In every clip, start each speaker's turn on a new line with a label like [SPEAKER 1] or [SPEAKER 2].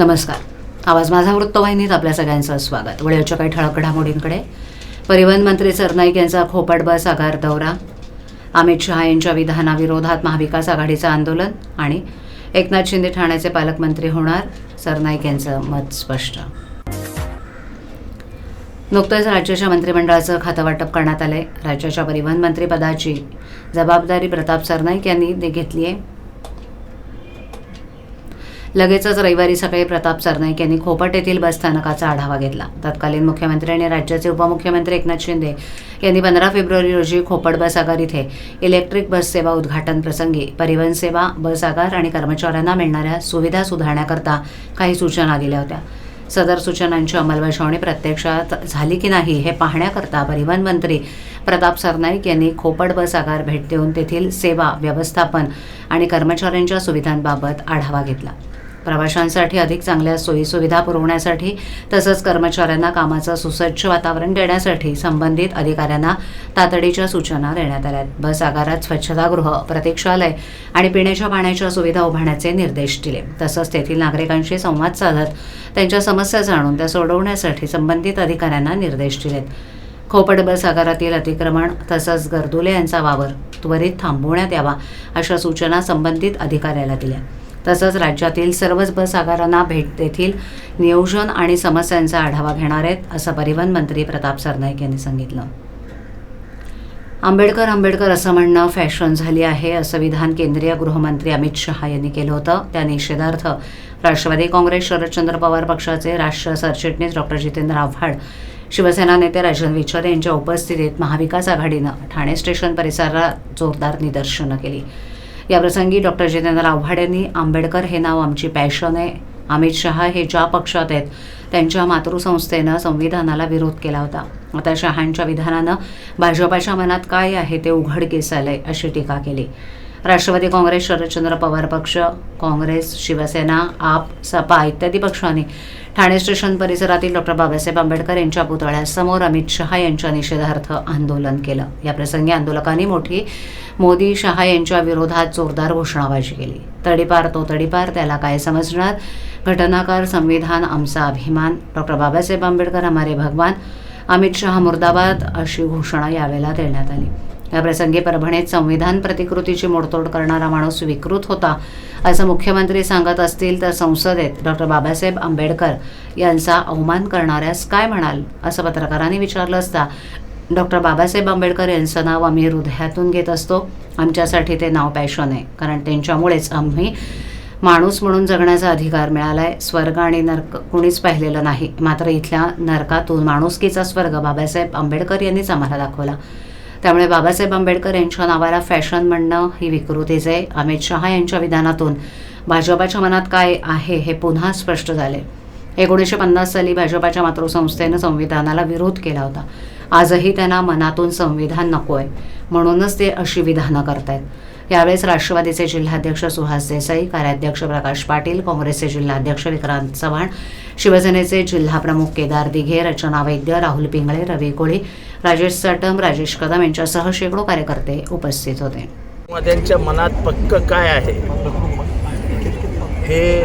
[SPEAKER 1] नमस्कार. आवाज माझा वृत्तवाहिनीत आपल्या सगळ्यांचं स्वागत. वेळेच्या काही ठळक घडामोडींकडे. परिवहन मंत्री सरनाईक यांचा खोपट बस आगार दौरा, अमित शहा यांच्या विधानाविरोधात महाविकास आघाडीचं आंदोलन आणि एकनाथ शिंदे ठाण्याचे पालकमंत्री होणार, सरनाईक यांचं मत स्पष्ट. नुकतंच राज्याच्या मंत्रिमंडळाचं खातेवाटप करण्यात आलंय. राज्याच्या परिवहन मंत्रिपदाची जबाबदारी प्रताप सरनाईक यांनी घेतली आहे. लगेचच रविवारी सकाळी प्रताप सरनाईक यांनी खोपट येथील बसस्थानकाचा आढावा घेतला. तत्कालीन मुख्यमंत्री आणि राज्याचे उपमुख्यमंत्री एकनाथ शिंदे यांनी 15 फेब्रुवारी रोजी खोपट बस आगार इथे इलेक्ट्रिक बस सेवा उद्घाटन प्रसंगी परिवहन सेवा, बस आगार आणि कर्मचाऱ्यांना मिळणाऱ्या सुविधा सुधारण्याकरता काही सूचना दिल्या होत्या. सदर सूचनांची अंमलबजावणी प्रत्यक्षात झाली की नाही हे पाहण्याकरता परिवहन मंत्री प्रताप सरनाईक यांनी खोपट बस आगार भेट देऊन तेथील सेवा, व्यवस्थापन आणि कर्मचाऱ्यांच्या सुविधांबाबत आढावा घेतला. प्रवाशांसाठी अधिक चांगल्या सोयीसुविधा पुरवण्यासाठी तसंच कर्मचाऱ्यांना कामाचं सुसज्ज वातावरण देण्यासाठी संबंधित अधिकाऱ्यांना तातडीच्या सूचना देण्यात आल्या. बस आगारात स्वच्छतागृह, प्रतीक्षालय आणि पिण्याच्या पाण्याच्या सुविधा उभारण्याचे निर्देश दिले. तसंच तेथील नागरिकांशी संवाद साधत त्यांच्या समस्या जाणून त्या सोडवण्यासाठी संबंधित अधिकाऱ्यांना निर्देश दिलेत. खोपट बस आगारातील अतिक्रमण तसंच गर्दुले यांचा वावर त्वरित थांबवण्यात यावा अशा सूचना संबंधित अधिकाऱ्याला दिल्या. तसंच राज्यातील सर्वच बस आगारांना भेट देतील, नियोजन आणि समस्यांचा आढावा घेणार आहेत, असं परिवहन मंत्री प्रताप सरनाईक यांनी सांगितलं. आंबेडकर असं म्हणणं फॅशन झाली आहे, असं विधान केंद्रीय गृहमंत्री अमित शहा यांनी केलं होतं. त्या निषेधार्थ राष्ट्रवादी काँग्रेस, शरदचंद्र पवार पक्षाचे राष्ट्रीय सरचिटणीस डॉक्टर जितेंद्र आव्हाड, शिवसेना नेते राजन विचारे यांच्या उपस्थितीत महाविकास आघाडीनं ठाणे स्टेशन परिसरात जोरदार निदर्शनं केली. याप्रसंगी डॉक्टर जितेंद्र आव्हाड यांनी आंबेडकर हे नाव आमची पॅशन आहे. अमित शहा हे ज्या पक्षात आहेत त्यांच्या मातृसंस्थेनं संविधानाला विरोध केला होता. आता शहांच्या विधानानं भाजपाच्या मनात काय आहे ते उघडकीस आलंय, अशी टीका केली. राष्ट्रवादी काँग्रेस, शरदचंद्र पवार पक्ष, काँग्रेस, शिवसेना, आप, सपा इत्यादी पक्षांनी ठाणे स्टेशन परिसरातील डॉक्टर बाबासाहेब आंबेडकर यांच्या पुतळ्यासमोर अमित शहा यांच्या निषेधार्थ आंदोलन केलं. याप्रसंगी आंदोलकांनी मोठी मोदी शहा यांच्या विरोधात जोरदार घोषणाबाजी केली. तडीपार तो तडीपार, त्याला काय समजणार, घटनाकार, संविधान आमचा अभिमान, डॉक्टर बाबासाहेब आंबेडकर हमारे भगवान, अमित शहा मुर्दाबाद अशी घोषणा यावेळेला देण्यात आली. याप्रसंगी परभणीत संविधान प्रतिकृतीची मोडतोड करणारा माणूस विकृत होता असं मुख्यमंत्री सांगत असतील तर संसदेत डॉक्टर बाबासाहेब आंबेडकर यांचा अवमान करणाऱ्यास काय म्हणाल, असं पत्रकारांनी विचारलं असता डॉक्टर बाबासाहेब आंबेडकर यांचं नाव आम्ही हृदयातून घेत असतो. आमच्यासाठी ते नाव पॅशन आहे, कारण त्यांच्यामुळेच आम्ही माणूस म्हणून जगण्याचा अधिकार मिळालाय. स्वर्ग आणि नरक कुणीच पाहिलेलं नाही, मात्र इथल्या नरकातून माणुसकीचा स्वर्ग बाबासाहेब आंबेडकर यांनीच आम्हाला दाखवला. त्यामुळे बाबासाहेब आंबेडकर यांच्या नावाला फॅशन म्हणणं ही विकृतीच आहे. अमित शहा यांच्या विधानातून भाजपाच्या मनात काय आहे हे पुन्हा स्पष्ट झाले. 1950 साली भाजपाच्या मातृसंस्थेनं संविधानाला विरोध केला होता. आजही त्यांना मनातून संविधान नको आहे, म्हणूनच ते अशी विधानं करतायत. यावेळेस राष्ट्रवादीचे जिल्हाध्यक्ष सुहास देसाई, कार्याध्यक्ष प्रकाश पाटील, काँग्रेसचे जिल्हाध्यक्ष विक्रांत चव्हाण, शिवसेनेचे जिल्हाप्रमुख केदार दिघे, रचना वैद्य, राहुल पिंगळे, रवी कोळी, राजेश साटम, राजेश कदम यांच्यासह शेकडो कार्यकर्ते उपस्थित होते.
[SPEAKER 2] त्यांच्या मनात पक्क काय आहे हे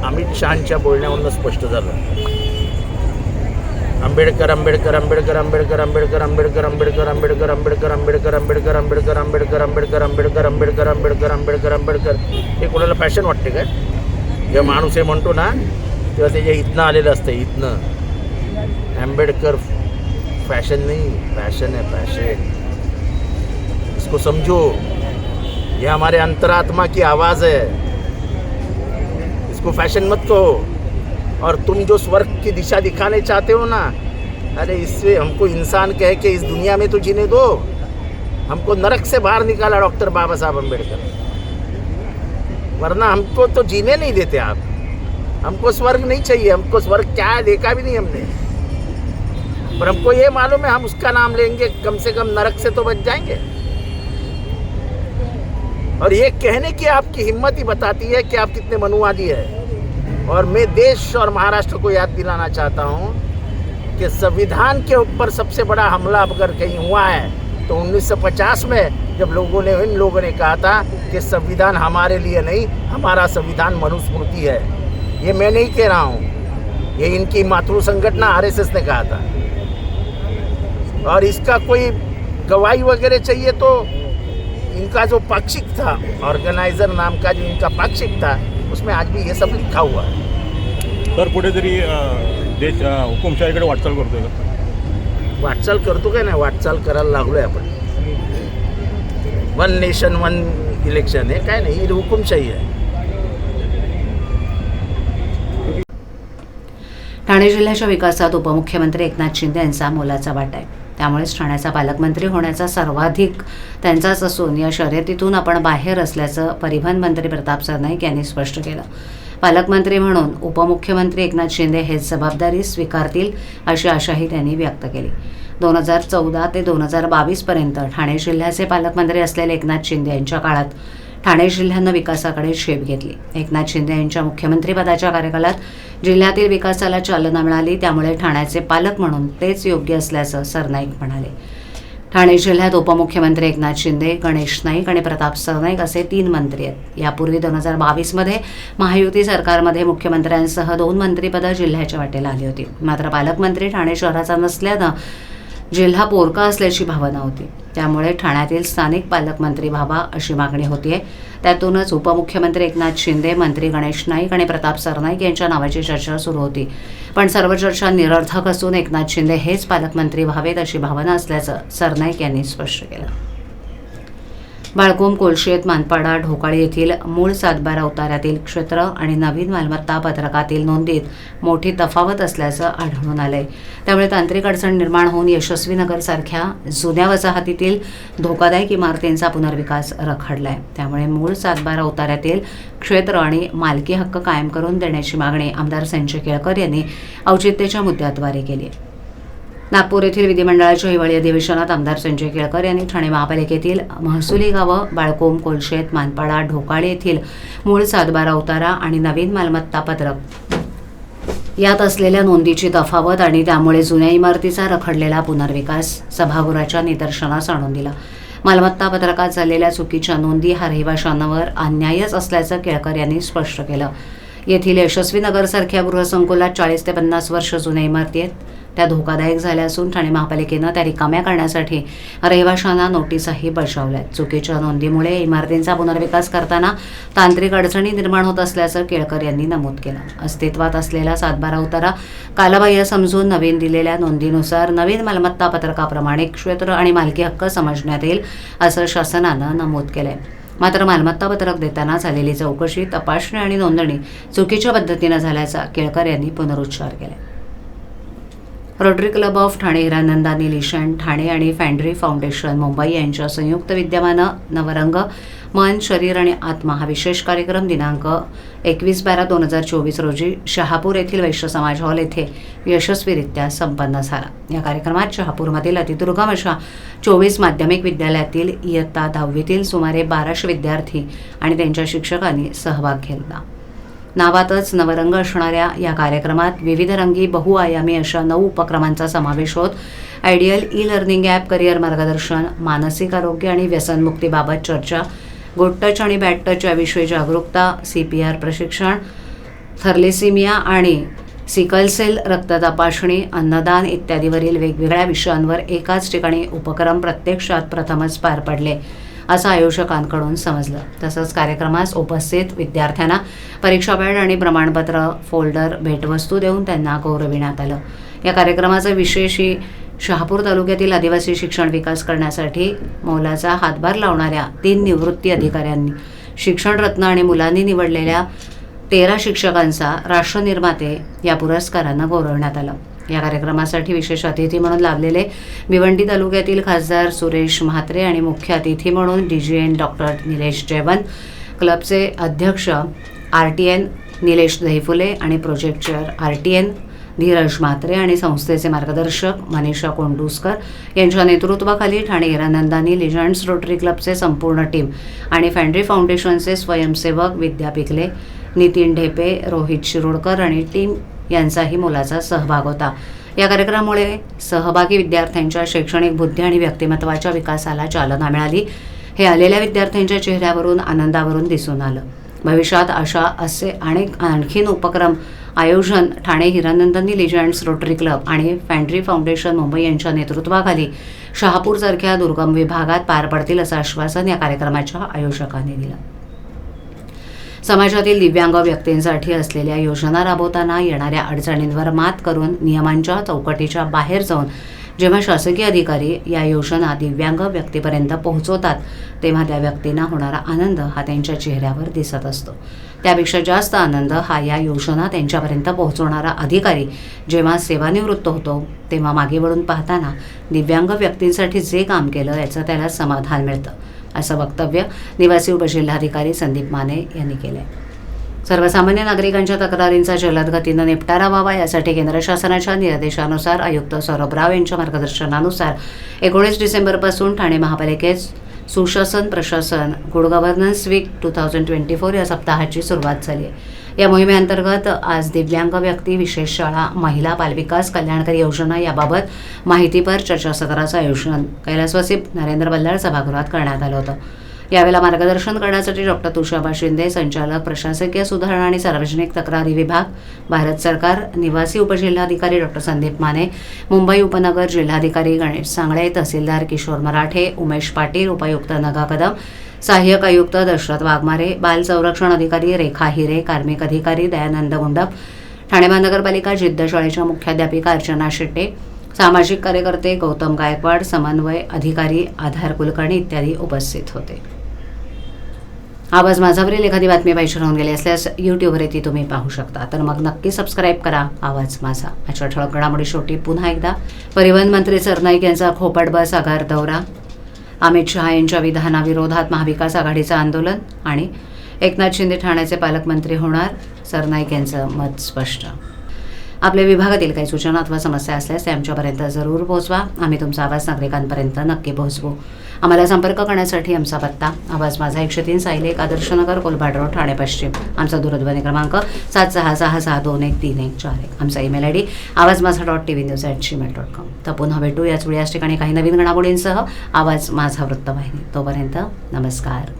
[SPEAKER 2] अमित शहांच्या बोलण्यावरून स्पष्ट झालं. आंबेडकर आंबेडकर आंबेडकर आंबेडकर आंबेडकर आंबेडकर आंबेडकर आंबेडकर आंबेडकर आंबेडकर आंबेडकर आंबेडकर आंबेडकर आंबेडकर आंबेडकर आंबेडकर आंबेडकर आंबेडकर आंबेडकर हे कोणाला फॅशन वाटते काय? जेव्हा माणूस हे म्हणतो ना तेव्हा त्याच्या इथनं आलेलं असतं. इथनं आंबेडकर फैशन नहीं, पैशन है, पैशन. इसको समझो, ये हमारे अंतरात्मा की आवाज़ है. इसको फैशन मत कहो. और तुम जो स्वर्ग की दिशा दिखाने चाहते हो ना, अरे इससे हमको इंसान कह के इस दुनिया में तो जीने दो. हमको नरक से बाहर निकाला डॉक्टर बाबा साहब अम्बेडकर, वरना हमको तो जीने नहीं देते आप. हमको स्वर्ग नहीं चाहिए. हमको स्वर्ग क्या है देखा भी नहीं हमने, पर हमको ये मालूम है हम उसका नाम लेंगे कम से कम नरक से तो बच जाएंगे. और ये कहने की आपकी हिम्मत ही बताती है कि आप कितने मनुवादी है. और मैं देश और महाराष्ट्र को याद दिलाना चाहता हूँ कि संविधान के ऊपर सबसे बड़ा हमला अगर कहीं हुआ है तो 1950 में जब इन लोगों ने कहा था कि संविधान हमारे लिए नहीं, हमारा संविधान मनुस्मृति है. ये मैं नहीं कह रहा हूँ, ये इनकी मातृ संगठन आरएसएस ने कहा था। और इसका कोई गवाही वगैरह चाहिए तो इनका जो पाक्षिक था, ऑर्गेनायझर नाम का जो इनका पाक्षिक था, उसमें आज भी ये सब लिखा हुआ है।
[SPEAKER 3] तर कुठेतरी देश हुकुमशाहीकडे वाटचाल करतोय का?
[SPEAKER 2] वाटचाल करतो काय नाही, वाटचाल करायला लागलोय आपण. 1 नेशन 1 इलेक्शन आहे, काय नाही, ही हुकुमशाही आहे.
[SPEAKER 1] ठाणे जिल्ह्याच्या विकासात उपमुख्यमंत्री एकनाथ शिंदे यांचा मोलाचा वाटा आहे. त्यामुळेच ठाण्याचा पालकमंत्री होण्याचा सर्वाधिक त्यांचाच असून या शर्यतीतून आपण बाहेर असल्याचं परिवहन मंत्री प्रताप सरनाईक यांनी स्पष्ट केलं. पालकमंत्री म्हणून उपमुख्यमंत्री एकनाथ शिंदे हेच जबाबदारी स्वीकारतील अशी आशाही त्यांनी व्यक्त केली. 2014 ते 2022 पर्यंत ठाणे जिल्ह्याचे पालकमंत्री असलेले एकनाथ शिंदे यांच्या काळात ठाणे जिल्ह्यानं विकासाकडे झेप घेतली. एकनाथ शिंदे यांच्या मुख्यमंत्रीपदाच्या कार्यकालात जिल्ह्यातील विकासाला चालना मिळाली. त्यामुळे ठाण्याचे पालक म्हणून तेच योग्य असल्याचं सरनाईक म्हणाले. ठाणे जिल्ह्यात उपमुख्यमंत्री एकनाथ शिंदे, गणेश नाईक आणि प्रताप सरनाईक असे 3 मंत्री आहेत. यापूर्वी 2022मध्ये महायुती सरकारमध्ये मुख्यमंत्र्यांसह 2 मंत्रिपदं जिल्ह्याच्या वाटेला आली होती. मात्र पालकमंत्री ठाणे शहराचा नसल्यानं जिल्हा पोरका असल्याची भावना होती. त्यामुळे ठाण्यातील स्थानिक पालकमंत्री व्हावा अशी मागणी होतीये. त्यातूनच उपमुख्यमंत्री एकनाथ शिंदे, मंत्री गणेश नाईक आणि प्रताप सरनाईक यांच्या नावाची चर्चा सुरू होती. पण सर्व चर्चा निरर्थक असून एकनाथ शिंदे हेच पालकमंत्री व्हावेत अशी भावना असल्याचं सरनाईक यांनी स्पष्ट केलं. बाळकोंब, कोलशेत, मानपाडा, ढोकाळी येथील मूळ 7/12 उतार्यातील क्षेत्र आणि नवीन मालमत्ता पत्रकातील नोंदीत मोठी तफावत असल्याचं आढळून आलंय. त्यामुळे तांत्रिक अडचण निर्माण होऊन यशस्वी नगरसारख्या जुन्या वसाहतीतील धोकादायक इमारतींचा पुनर्विकास रखडलाय. त्यामुळे मूळ 7/12 उतार्यातील क्षेत्र आणि मालकी हक्क कायम करून देण्याची मागणी आमदार संजय केळकर यांनी औचित्याच्या मुद्द्याद्वारे केली. नागपूर येथील विधिमंडळाच्या हिवाळी अधिवेशनात आमदार संजय केळकर यांनी ठाणे महापालिकेतील महसुली गावं बाळकोंब, कोलशेत, मानपाडा, ढोकाळे येथील मूळ 7/12 उतारा आणि नवीन मालमत्ता पत्रक यात असलेल्या नोंदीची तफावत आणि त्यामुळे जुन्या इमारतीचा रखडलेला पुनर्विकास सभागृहाच्या निदर्शनास आणून दिला. मालमत्ता पत्रकात झालेल्या चुकीच्या नोंदी हा रहिवाशांवर अन्यायच असल्याचं केळकर यांनी स्पष्ट केलं. येथील यशस्वी नगरसारख्या गृहसंकुलात 40 ते 50 वर्ष जुन्या इमारती आहेत. त्या धोकादायक झाल्या असून ठाणे महापालिकेनं त्या रिकाम्या करण्यासाठी रहिवाशांना नोटीसाही बजावल्या. चुकीच्या नोंदीमुळे इमारतींचा पुनर्विकास करताना तांत्रिक अडचणी निर्माण होत असल्याचं केळकर यांनी नमूद केलं. अस्तित्वात असलेला 7/12 उतारा कालबाह्य समजून नवीन दिलेल्या नोंदीनुसार नवीन मालमत्ता पत्रकाप्रमाणे क्षेत्र आणि मालकी हक्क समजण्यात येईल असं शासनानं नमूद केलंय. मात्र मालमत्ता पत्रक देताना झालेली चौकशी, तपासणी आणि नोंदणी चुकीच्या पद्धतीनं झाल्याचा केळकर यांनी पुनरुच्चार केला. Rotary club of Thane, Hiranandani, निलिशन ठाणे आणि फॅन्ड्री फाउंडेशन मुंबई यांच्या संयुक्त विद्यमानं नवरंग मन, शरीर आणि आत्मा हा विशेष कार्यक्रम दिनांक 21/12/2024 रोजी शहापूर येथील वैश्य समाज हॉल येथे यशस्वीरित्या संपन्न झाला. या कार्यक्रमात शहापूरमधील अतिदुर्गम अशा 24 माध्यमिक विद्यालयातील इयत्ता 10वीतील सुमारे 1200 विद्यार्थी आणि त्यांच्या शिक्षकांनी सहभाग घेतला. नावातच नवरंग असणाऱ्या या कार्यक्रमात विविध रंगी बहुआयामी अशा 9 उपक्रमांचा समावेश होत आयडियल ई-लर्निंग ॲप, करिअर मार्गदर्शन, मानसिक आरोग्य आणि व्यसनमुक्तीबाबत चर्चा, गुड टच आणि बॅड टच याविषयी जागरूकता, CPR प्रशिक्षण, थर्लेसिमिया आणि सिकलसेल रक्त तपासणी, अन्नदान इत्यादीवरील वेगवेगळ्या विषयांवर एकाच ठिकाणी उपक्रम प्रत्यक्षात प्रथमच पार पडले असं आयोजकांकडून समजलं. तसंच कार्यक्रमास उपस्थित विद्यार्थ्यांना परीक्षा पॅड आणि प्रमाणपत्र, फोल्डर, भेटवस्तू देऊन त्यांना गौरविण्यात आलं. या कार्यक्रमाचा विशेषही शहापूर तालुक्यातील आदिवासी शिक्षण विकास करण्यासाठी मोलाचा हातभार लावणाऱ्या 3 निवृत्ती अधिकाऱ्यांनी, शिक्षण रत्न आणि मुलांनी निवडलेल्या 13 शिक्षकांचा राष्ट्रनिर्माते या पुरस्कारानं गौरवण्यात आलं. या कार्यक्रमासाठी विशेष अतिथी म्हणून लाभलेले भिवंडी तालुक्यातील खासदार सुरेश म्हात्रे आणि मुख्य अतिथी म्हणून DGN डॉक्टर निलेश जयवंत, क्लबचे अध्यक्ष RTN निलेश दहिफुले आणि project chair RTN Dheeraj Mhatre आणि संस्थेचे मार्गदर्शक मनीषा कोंडुस्कर यांच्या नेतृत्वाखाली ठाणे हिरानंदानी लिजंड्स रोटरी क्लबचे संपूर्ण टीम आणि फॅन्ड्री फाउंडेशनचे स्वयंसेवक विद्या पिकले, नितीन ढेपे, रोहित शिरोडकर आणि टीम यांचाही मोलाचा सहभाग होता. या कार्यक्रमामुळे सहभागी विद्यार्थ्यांच्या शैक्षणिक बुद्धी आणि व्यक्तिमत्वाच्या विकासाला चालना मिळाली. हे आलेल्या विद्यार्थ्यांच्या चेहऱ्यावरून आनंदावरून दिसून आलं. भविष्यात असे अनेक आणखीन उपक्रम आयोजन ठाणे हिरानंदिनी लिजंड्स रोटरी क्लब आणि फॅन्ड्री फाउंडेशन मुंबई यांच्या नेतृत्वाखाली शहापूरसारख्या दुर्गम विभागात पार पडतील असं आश्वासन या कार्यक्रमाच्या आयोजकांनी दिलं. समाजातील दिव्यांग व्यक्तींसाठी असलेल्या योजना राबवताना येणाऱ्या अडचणींवर मात करून नियमांच्या चौकटीच्या बाहेर जाऊन जेव्हा शासकीय अधिकारी या योजना दिव्यांग व्यक्तीपर्यंत पोहोचवतात तेव्हा त्या व्यक्तींना होणारा आनंद हा त्यांच्या चेहऱ्यावर दिसत असतो. त्यापेक्षा जास्त आनंद हा या योजना त्यांच्यापर्यंत पोहोचवणारा अधिकारी जेव्हा सेवानिवृत्त होतो तेव्हा मागे वळून पाहताना दिव्यांग व्यक्तींसाठी जे काम केलं याचं त्याला समाधान मिळतं, असं वक्तव्य निवासी उपजिल्हाधिकारी संदीप माने यांनी केलं आहे. सर्वसामान्य नागरिकांच्या तक्रारींचा जलद गतीनं निपटारा व्हावा यासाठी केंद्र शासनाच्या निर्देशानुसार आयुक्त सौरभ राव यांच्या मार्गदर्शनानुसार 19 डिसेंबरपासून ठाणे महापालिकेत सुशासन प्रशासन गुड गव्हर्नन्स वीक 2024 या सप्ताहाची सुरुवात झाली आहे. या मोहिमेअंतर्गत आज दिव्यांग व्यक्ती विशेष शाळा महिला बालविकास कल्याणकारी योजना याबाबत माहितीपर चर्चासत्राचं आयोजन कैलासवासी नरेंद्र बल्लाळ सभागृहात करण्यात आलं होतं. यावेळेला मार्गदर्शन करण्यासाठी डॉक्टर तुषाबा शिंदे, संचालक प्रशासकीय सुधारणा आणि सार्वजनिक तक्रारी विभाग, भारत सरकार, निवासी उपजिल्हाधिकारी डॉक्टर संदीप माने, मुंबई उपनगर जिल्हाधिकारी गणेश सांगळे, तहसीलदार किशोर मराठे, उमेश पाटील, उपायुक्त नगा कदम, सहाय्यक आयुक्त दशरथ वाघमारे, बाल संरक्षण अधिकारी रेखा हिरे, कार्मिक अधिकारी दयानंद गुंडप, ठाणे महानगरपालिका जिद्द शाळेच्या मुख्याध्यापिका अर्चना शेट्टे, सामाजिक कार्यकर्ते गौतम गायकवाड, समन्वय अधिकारी आधार कुलकर्णी इत्यादी उपस्थित होते. आवाज माझावरील एखादी बातमी पाहिजे राहून गेली असल्यास यूट्यूबवर ती तुम्ही पाहू शकता, तर मग नक्की सबस्क्राईब करा आवाज माझा. अशा ठळक घडामोडी शेवटी पुन्हा एकदा परिवहन मंत्री सरनाईक यांचा खोपट बस आगार दौरा, अमित शहा यांच्या विधानाविरोधात महाविकास आघाडीचं आंदोलन आणि एकनाथ शिंदे ठाण्याचे पालकमंत्री होणार, सरनाईक यांचं मत स्पष्ट. आपल्या विभागातील काही सूचना अथवा समस्या असल्यास ते आमच्यापर्यंत जरूर पोहोचवा. आम्ही तुमचा आवाज नागरिकांपर्यंत नक्की पोहोचवू. आम्हाला संपर्क करण्यासाठी आमचा पत्ता आवाज माझा 103 सायलेक आदर्शनगर कोलभाड रोड ठाणे पश्चिम. आमचा दूरध्वनी क्रमांक 7666213141. आमचा ईमेल ID awazmaza.tvnews@gmail.com. तर पुन्हा भेटू याच वेळी याच ठिकाणी काही नवीन घडामोडींसह आवाज माझा वृत्तवाहिनी. तोपर्यंत नमस्कार.